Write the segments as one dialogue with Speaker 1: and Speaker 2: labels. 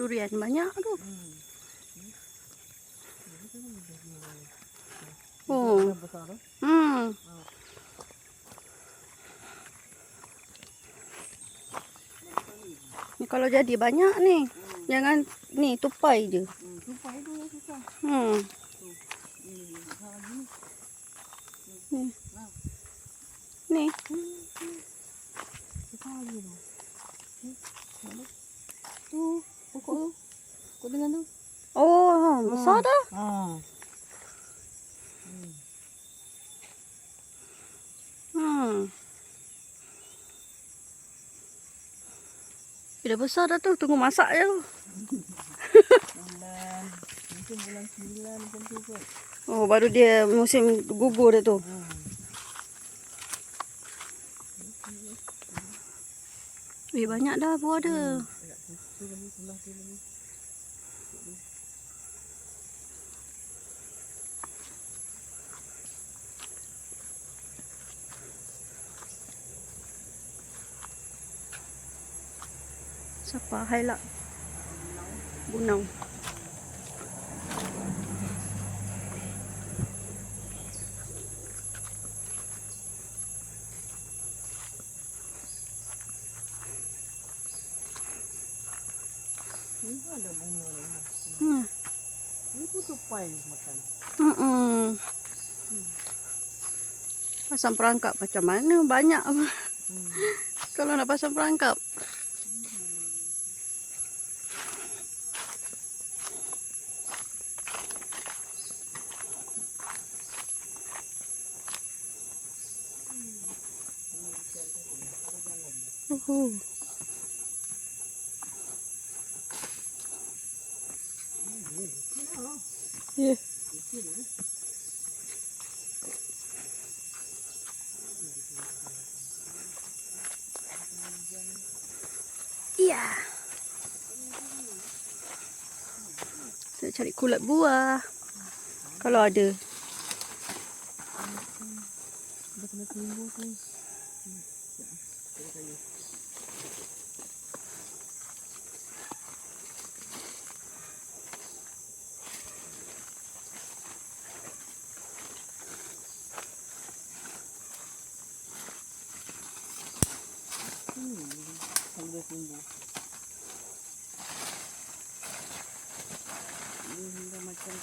Speaker 1: durian banyak tu. Oh. Ni kalau jadi banyak ni. Jangan ni tupai je.
Speaker 2: Tupai tu yang susah.
Speaker 1: Ni. Ni.
Speaker 2: Susah lagi tu. Tu, pokok tu. Pokok dengan tu.
Speaker 1: Oh, besar dah. Dah besar dah tu, tunggu masak je tu.
Speaker 2: Mungkin bulan 9 macam tu kot.
Speaker 1: Oh, baru dia musim gugur dah tu. Banyak dah buah dia.
Speaker 2: Tu lagi sebelah tu lagi.
Speaker 1: Siapa? Hailak. Bunau.
Speaker 2: Ni pun ada bunga ni.
Speaker 1: Hmm.
Speaker 2: Ni pun tupai makan.
Speaker 1: Pasang perangkap macam mana? Banyak. Kalau nak pasang perangkap. Ya. Iya. Saya cari kulat buah. Kalau ada.
Speaker 2: Dah kena timbul tu. Sambil timbul. Ini dah macam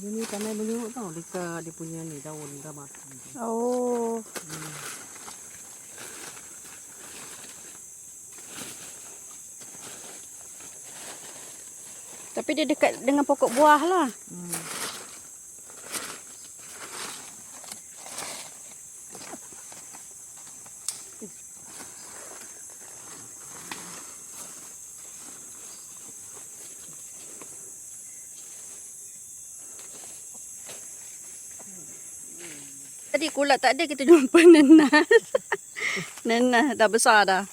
Speaker 2: Ini tanah menyurut tau dekat dia punya ni daun dah mati.
Speaker 1: Oh. Tapi dia dekat dengan pokok buah lah. Tadi kulat tak ada, kita jumpa nenas. Nenas dah besar dah.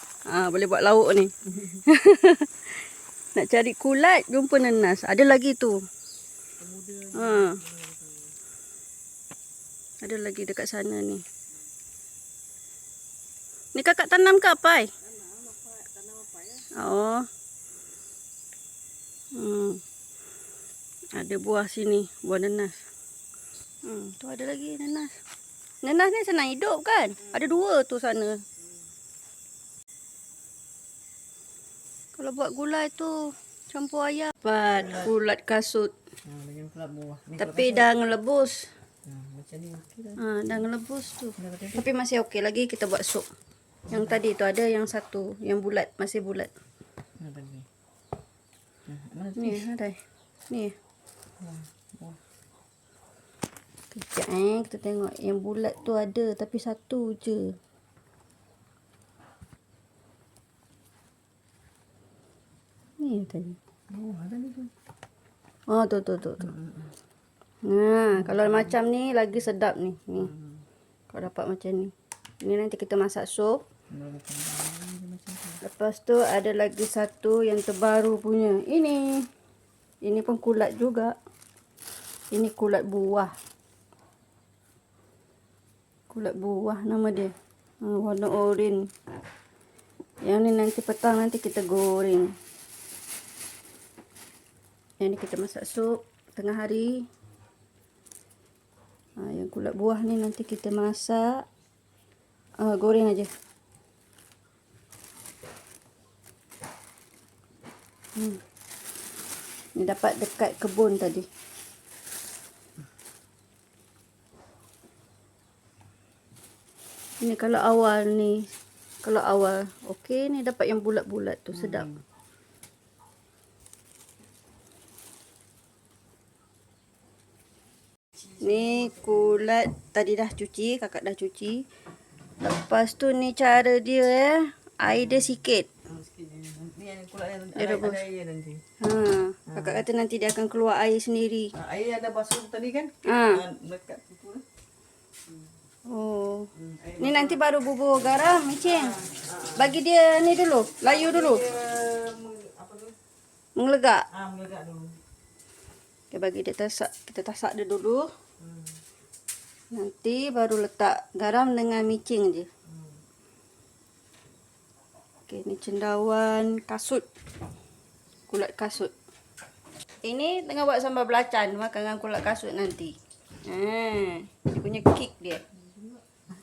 Speaker 1: Boleh buat lauk ni. Nak cari kulat, jumpa nenas. Ada lagi tu. Ada lagi dekat sana ni. Ni kakak tanam ke apa?
Speaker 2: Tanam apa ya?
Speaker 1: Oh. Ada buah sini, buah nenas. Tu ada lagi nenas. Nenas ni senang hidup kan? Ada 2 tu sana. Kalau buat gulai tu campur ayam. Dapat kulat kasut.
Speaker 2: Dengan kulat buah.
Speaker 1: Tapi dah ngelebus.
Speaker 2: Macam ni okey dah.
Speaker 1: Dah ngelebus tu. Tapi masih okey lagi kita buat sup. Yang tadi tu ada yang satu, yang bulat, masih bulat.
Speaker 2: Mana ni?
Speaker 1: Ni ada. Ni.
Speaker 2: Buah.
Speaker 1: Kejap kita tengok yang bulat tu ada tapi satu je. Ni tadi.
Speaker 2: Oh, ada ni tu.
Speaker 1: Oh, tu. Kalau macam ni lagi sedap ni. Kalau dapat macam ni. Ini nanti kita masak sup. Lepas tu ada lagi satu yang terbaru punya. Ini pun kulat juga. Ini kulat buah. Kulat buah nama dia. Warna oranye. Yang ni nanti petang nanti kita goreng. Yang ni kita masak sup tengah hari. Yang kulit buah ni nanti kita masak. Goreng aja. Ni dapat dekat kebun tadi. Ini kalau awal ni. Kalau awal. Okey, ni dapat yang bulat-bulat tu. Sedap. Ni kulat tadi dah cuci. Kakak dah cuci. Lepas tu ni cara dia air dia sikit.
Speaker 2: Ni yang kulat
Speaker 1: Dia
Speaker 2: ada
Speaker 1: rebus.
Speaker 2: air nanti.
Speaker 1: Kakak kata nanti dia akan keluar air sendiri.
Speaker 2: Air ada basuh tadi kan? Dekat situ lah.
Speaker 1: Oh. Ni nanti baru bubur garam, micin. Bagi dia ni dulu, layu dulu.
Speaker 2: Apa tu?
Speaker 1: Mengelegak.
Speaker 2: Meledak dulu.
Speaker 1: Okay, bagi dia tasak. Kita tasak dia dulu. Nanti baru letak garam dengan micin je. Okey, ni cendawan kasut. Kulat kasut. Ini tengah buat sambal belacan. Makan dengan kulat kasut nanti. Dia punya kick dia.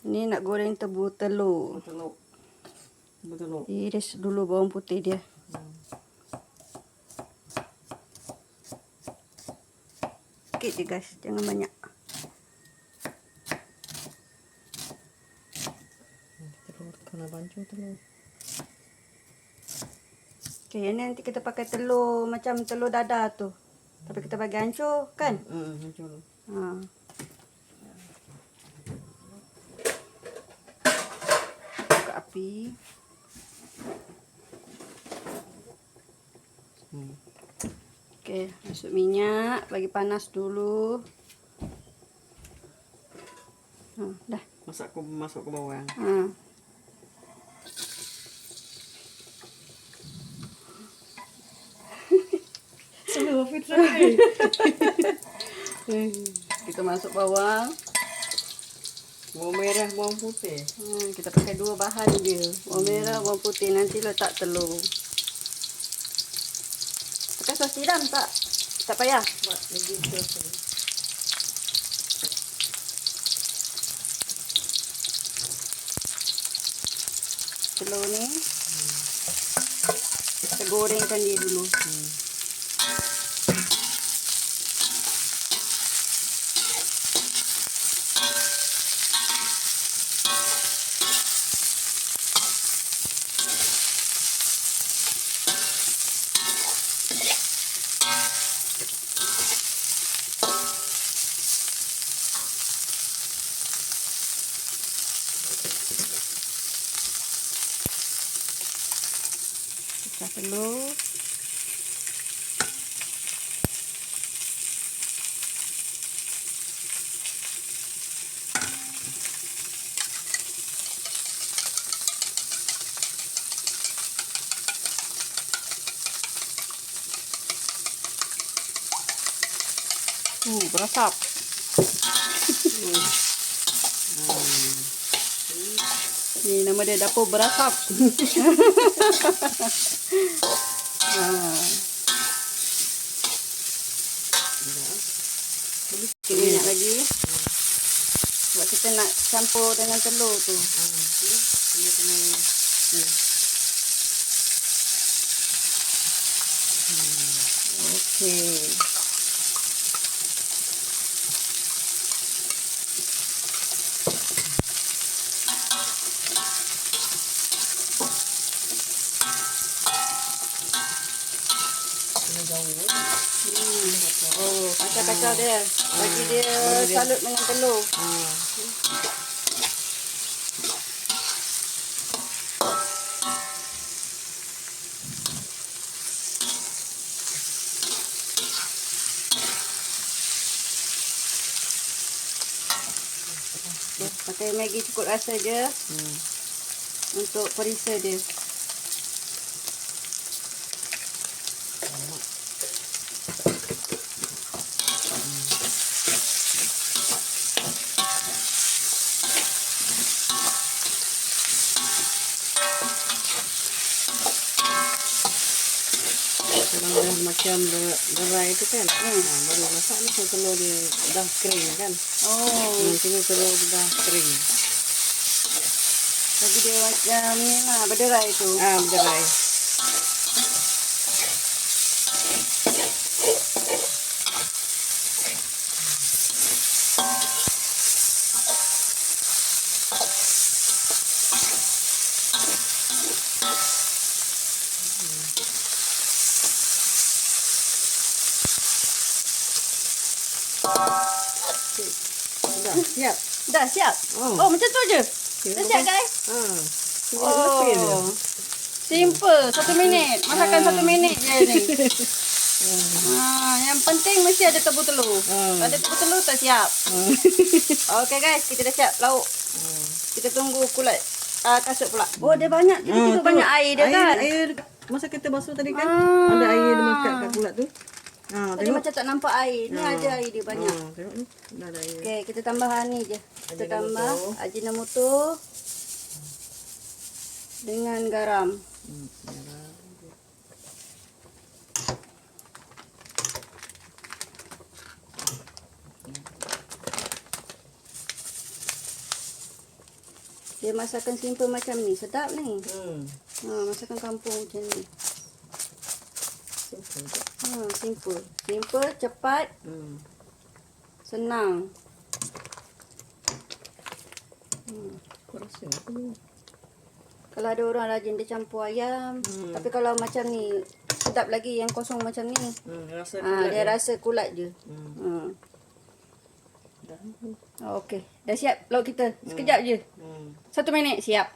Speaker 1: Ni nak goreng tebu telur.
Speaker 2: Telur.
Speaker 1: Iris dulu bawang putih dia. Sikit je guys. Jangan banyak.
Speaker 2: Telur kena bancuh telur.
Speaker 1: Okay, yang ni nanti kita pakai telur macam telur dadar tu. Tapi kita bagi hancur kan?
Speaker 2: Hancur.
Speaker 1: Buka api. Okay, masuk minyak. Bagi panas dulu. Dah.
Speaker 2: Masuk ke bawang. Semua fit sekali.
Speaker 1: Kita masuk bawang.
Speaker 2: Bawang merah, bawang putih.
Speaker 1: Kita pakai dua bahan dia. Bawang merah, bawang putih. Nanti letak telur. Pakai sos tiram tak? Tak payah.
Speaker 2: Buat begitu.
Speaker 1: Telur ni. Kita gorengkan dia dulu. Pecah telur. Berasap. Ni nama dia dapur berasap. Minyak lagi. Sebab kita nak campur dengan telur tu. Okey. Kacau-kacau dia. Bagi dia salut dengan telur. Pakai Maggi cukup rasa je. Untuk perisa dia.
Speaker 2: Kalau dah macam lerai tu kan. Baru masak ni telur dia dah kering kan.
Speaker 1: Oh.
Speaker 2: Tengok telur dia dah kering.
Speaker 1: Bagi dia macam ni lah, berderai tu.
Speaker 2: Berderai. Dah siap.
Speaker 1: Dah siap?
Speaker 2: Oh.
Speaker 1: Oh, macam tu je? Dah siap guys? Oh. Simple, 1 minit. Masakan 1 minit je ni. Yang penting mesti ada tepung telur. Kalau ada tepung telur tak siap. Okey guys, kita dah siap lauk. Kita tunggu kulit kasut pula. Oh, dia banyak. Kita juga banyak air dia kan?
Speaker 2: Air masa kita basuh tadi kan. Ada air dia makat kat kulit tu.
Speaker 1: Tadi macam tak nampak air. Ni ada air dia banyak.
Speaker 2: Tengok ni. Dah ada air.
Speaker 1: Okey, kita tambah ni je. Kita tambah Ajinomoto dengan garam. Dia masakan simple macam ni. Sedap ni. Masakan kampung macam ni. Simple. Simple, cepat. Senang.
Speaker 2: Kau rasa apa ni?
Speaker 1: Kalau ada orang rajin dia campur ayam. Tapi kalau macam ni, sedap lagi yang kosong macam ni.
Speaker 2: Rasa
Speaker 1: Dia rasa kulat je. Okey. Dah siap lauk kita. Sekejap je. 1 minit siap.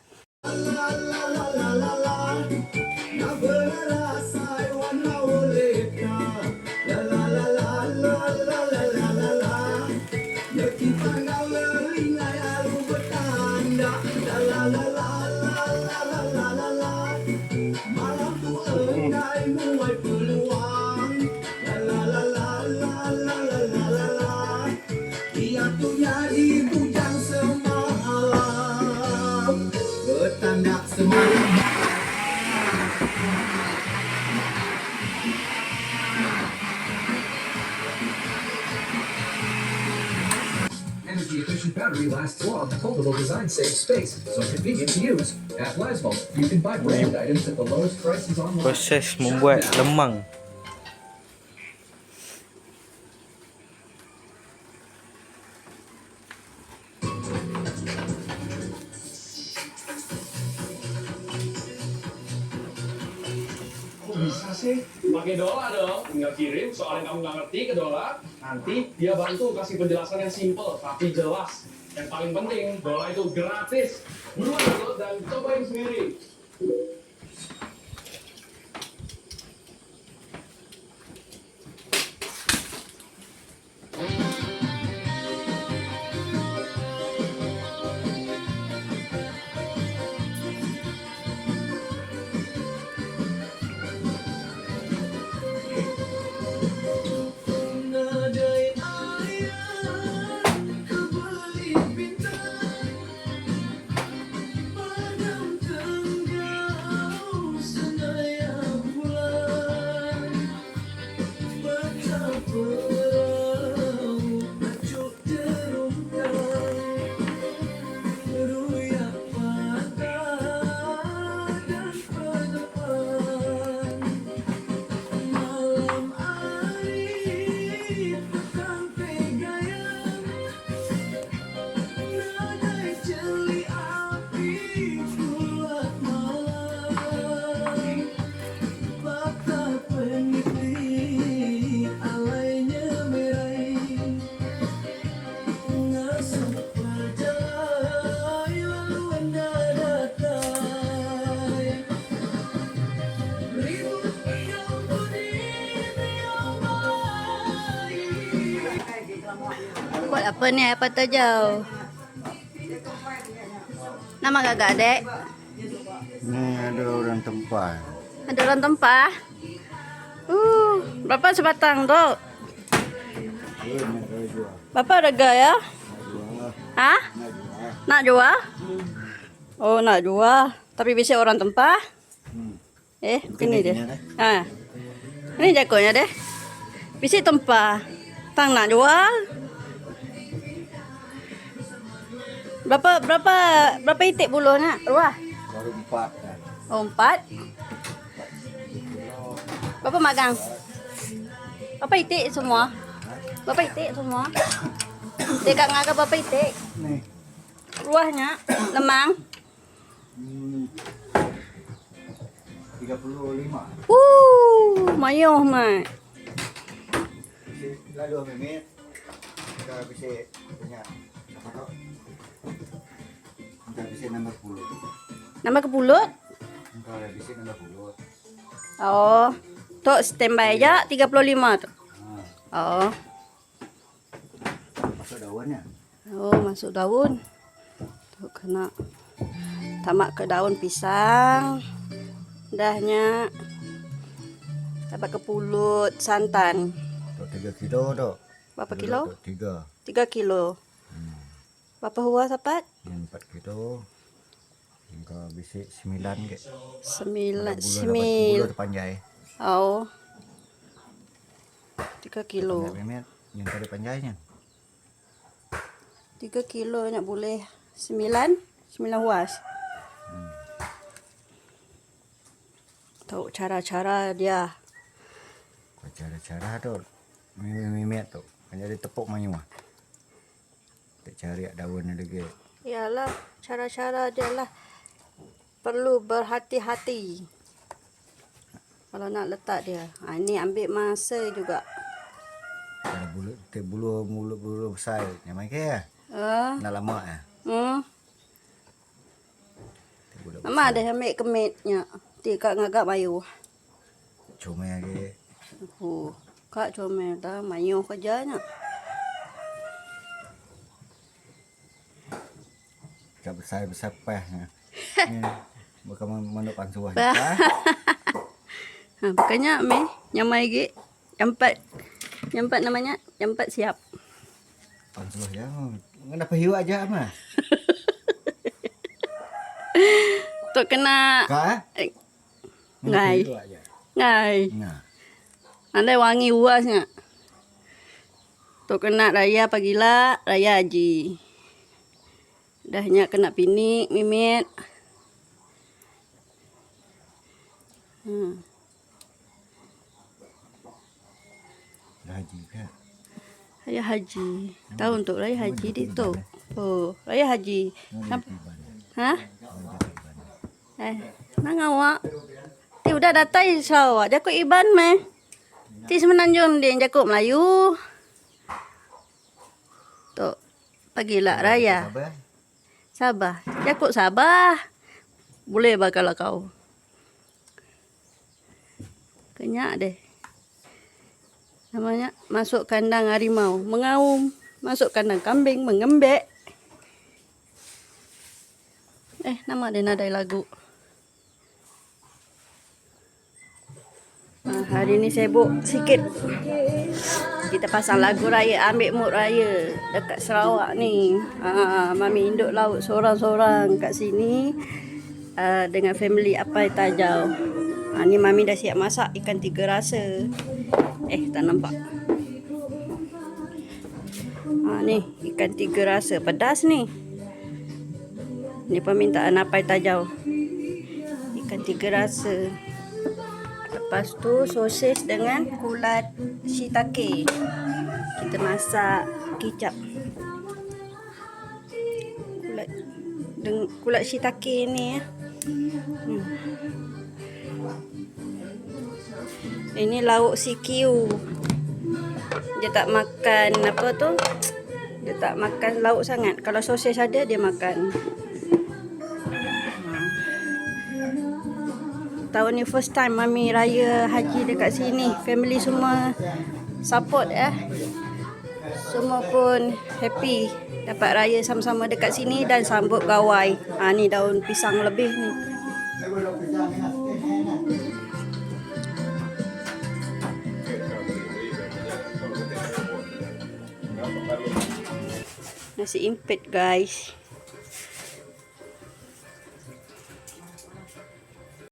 Speaker 3: Energy-efficient battery lasts long. Foldable design saves space, so convenient to use. At Lasmo, you can buy branded items at the lowest prices online.
Speaker 4: Proses membuat lemang.
Speaker 5: Bisa sih pakai dolar dong, tinggal kirim soal yang kamu nggak ngerti ke dolar, nanti dia bantu kasih penjelasan yang simple tapi jelas. Yang paling penting, dolar itu gratis. Buruan download dan cobain sendiri.
Speaker 1: Buat apa ni air patah jauh? Nama gagak dek?
Speaker 6: Ni ada orang tempah.
Speaker 1: Ada orang tempah? Berapa sebatang tu? Berapa harga ya? Ha? Nak jual? Oh, nak jual. Tapi biasa orang tempah? Begini dia. Ha. Ini jagonya deh. Bisik tempah. Tang nak jual. Berapa itik buluh nak? Ruah.
Speaker 6: Baru 4 kan.
Speaker 1: Oh, 4. Berapa magang? Berapa itik semua? Berapa itik semua? Dekat ngaka berapa itik?
Speaker 6: Nih.
Speaker 1: Ruahnya lemang.
Speaker 6: 35.
Speaker 1: Mayuh mat.
Speaker 6: Lalu minit. Kita bisa punya apa tu? Kita bisa nombor 10.
Speaker 1: Nama kepulut?
Speaker 6: Kita bisa nombor 10.
Speaker 1: Oh. Tok standby aja 35 tu. Oh.
Speaker 6: Masuk daunnya.
Speaker 1: Oh, masuk daun. Tok kena tamak ke daun pisang. Dahnya dapat kepulut santan.
Speaker 6: Tok 3 kilo tu.
Speaker 1: Berapa kilo?
Speaker 6: 3.
Speaker 1: 3 kilo. Berapa huas dapat?
Speaker 6: 4 kilo. Engkau bisa 9 ke.
Speaker 1: 9.
Speaker 6: Bulu panjai.
Speaker 1: Oh. 3 kilo.
Speaker 6: Minit yang tadi panjainya.
Speaker 1: 3 kilo nak boleh 9 huas. Tahu cara-cara dia.
Speaker 6: Cara-cara tu mimit tu. Kan jadi tepuk manyu. Tak cari daun lagi.
Speaker 1: Yalah, cara-cara dia lah. Perlu berhati-hati. Kalau nak letak dia. Ini ambil masa juga.
Speaker 6: Kalau bulu besar yang mai ke? Nak lama ah.
Speaker 1: Mama ada ambil kemitnya. Tika ngagak mayu.
Speaker 6: Cuma lagi.
Speaker 1: Kak comel dah mayu kerjanya.
Speaker 6: Kak besar peh. Bukan manuk pansuah.
Speaker 1: Bukannya nyamai lagi. Yang 4 namanya. Yang 4 siap.
Speaker 6: Pansuah ya. Kenapa hiu aja mah?
Speaker 1: Tok kena
Speaker 6: Kak?
Speaker 1: ngai. Ngai.
Speaker 6: Nah.
Speaker 1: Andai wangi uasnya. Tok kena raya pagilah, raya haji. Dahnya kena pinik, mimit.
Speaker 6: Haji kan?
Speaker 1: Raya haji. Tahu untuk raya haji di tu. Oh, raya haji. Ha? Nang awak. Ti udah datai Sarawak. Jakut Iban meh. Ti semenanjung dia jakut Melayu. Tok pagilah raya. Sabah. Jakut Sabah. Boleh bakal kau. Kenyak deh. Namanya masuk kandang harimau, mengaum. Masuk kandang kambing, mengembek. Nama dia nadai lagu. Hari ni sibuk sikit. Kita pasang lagu raya, ambil mood raya dekat Sarawak ni. Mami induk laut seorang-seorang kat sini dengan family Apai Tajau. Ni Mami dah siap masak ikan 3 rasa. Tak nampak. Ni ikan 3 rasa pedas ni. Ni permintaan Apai Tajau. Ikan 3 rasa. Lepas tu sosis dengan kulat shiitake. Kita masak kicap. Kulat shiitake ni Ini lauk sikiu. Dia tak makan apa tu? Dia tak makan lauk sangat. Kalau sosis ada dia makan. Tahun ni first time Mami raya haji dekat sini. Family semua support Semua pun happy dapat raya sama-sama dekat sini dan sambut gawai. Ni daun pisang lebih ni. Nasi impit guys.